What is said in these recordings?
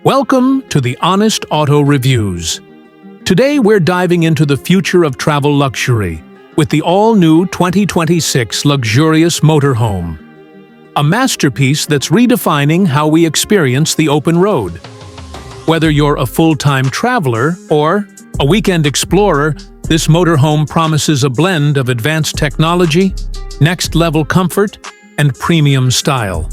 Welcome to the Honest Auto Reviews. Today we're diving into the future of travel luxury with the all-new 2026 Luxurious Motorhome. A masterpiece that's redefining how we experience the open road. Whether you're a full-time traveler or a weekend explorer, this motorhome promises a blend of advanced technology, next-level comfort, and premium style.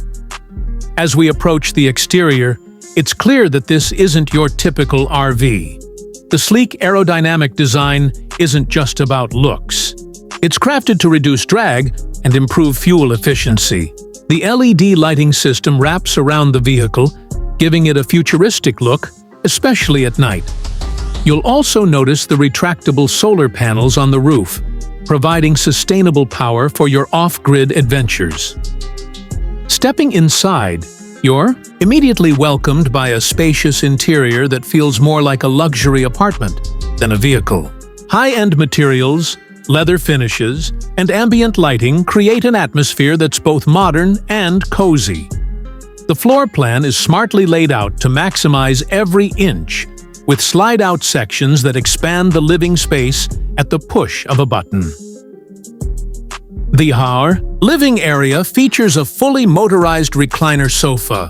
As we approach the exterior, it's clear that this isn't your typical RV. The sleek aerodynamic design isn't just about looks. It's crafted to reduce drag and improve fuel efficiency. The LED lighting system wraps around the vehicle, giving it a futuristic look, especially at night. You'll also notice the retractable solar panels on the roof, providing sustainable power for your off-grid adventures. Stepping inside, you're immediately welcomed by a spacious interior that feels more like a luxury apartment than a vehicle. High-end materials, leather finishes, and ambient lighting create an atmosphere that's both modern and cozy. The floor plan is smartly laid out to maximize every inch, with slide-out sections that expand the living space at the push of a button. The living area features a fully motorized recliner sofa,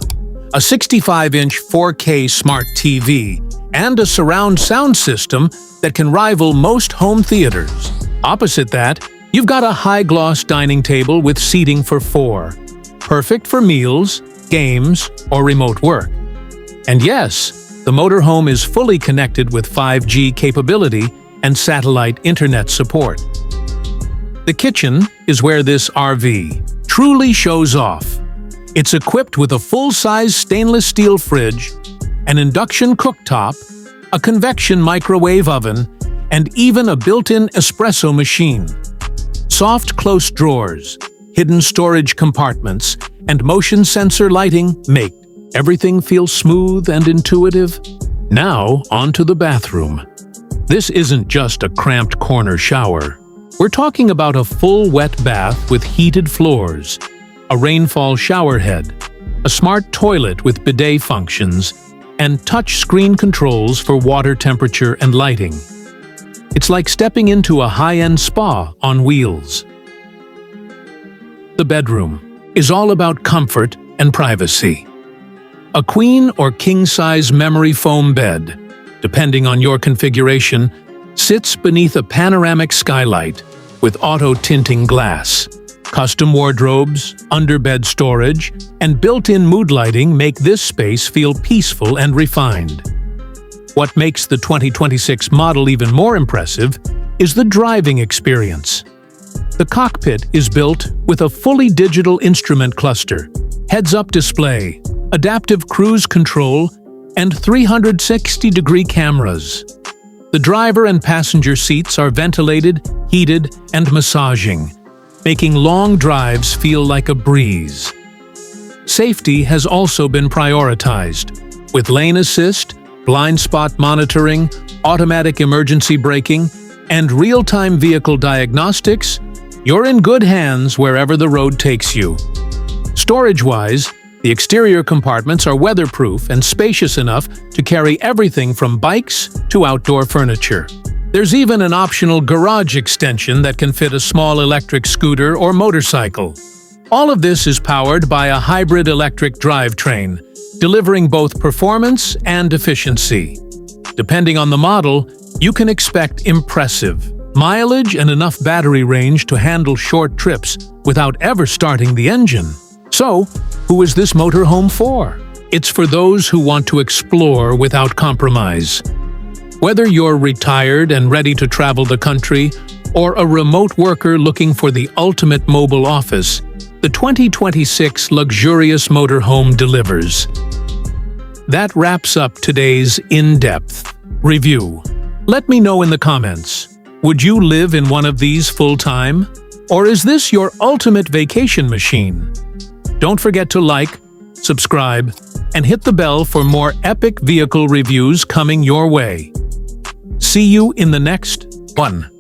a 65-inch 4K smart TV, and a surround sound system that can rival most home theaters. Opposite that, you've got a high-gloss dining table with seating for 4, perfect for meals, games, or remote work. And yes, the motorhome is fully connected with 5G capability and satellite internet support. The kitchen is where this RV truly shows off. It's equipped with a full-size stainless steel fridge, an induction cooktop, a convection microwave oven, and even a built-in espresso machine. Soft close drawers, hidden storage compartments, and motion sensor lighting make everything feel smooth and intuitive. Now, onto the bathroom. This isn't just a cramped corner shower. We're talking about a full wet bath with heated floors, a rainfall shower head, a smart toilet with bidet functions, and touch screen controls for water temperature and lighting. It's like stepping into a high-end spa on wheels. The bedroom is all about comfort and privacy. A queen or king-size memory foam bed, depending on your configuration, sits beneath a panoramic skylight with auto-tinting glass. Custom wardrobes, underbed storage, and built-in mood lighting make this space feel peaceful and refined. What makes the 2026 model even more impressive is the driving experience. The cockpit is built with a fully digital instrument cluster, heads-up display, adaptive cruise control, and 360-degree cameras. The driver and passenger seats are ventilated, heated, and massaging, making long drives feel like a breeze. Safety has also been prioritized, with lane assist, blind spot monitoring, automatic emergency braking, and real-time vehicle diagnostics. You're in good hands wherever the road takes you. Storage-wise, the exterior compartments are weatherproof and spacious enough to carry everything from bikes to outdoor furniture. There's even an optional garage extension that can fit a small electric scooter or motorcycle. All of this is powered by a hybrid electric drivetrain, delivering both performance and efficiency. Depending on the model, you can expect impressive mileage and enough battery range to handle short trips without ever starting the engine. So, who is this motorhome for? It's for those who want to explore without compromise. Whether you're retired and ready to travel the country, or a remote worker looking for the ultimate mobile office, the 2026 Luxurious Motorhome delivers. That wraps up today's in-depth review. Let me know in the comments, would you live in one of these full-time? Or is this your ultimate vacation machine? Don't forget to like, subscribe, and hit the bell for more epic vehicle reviews coming your way. See you in the next one.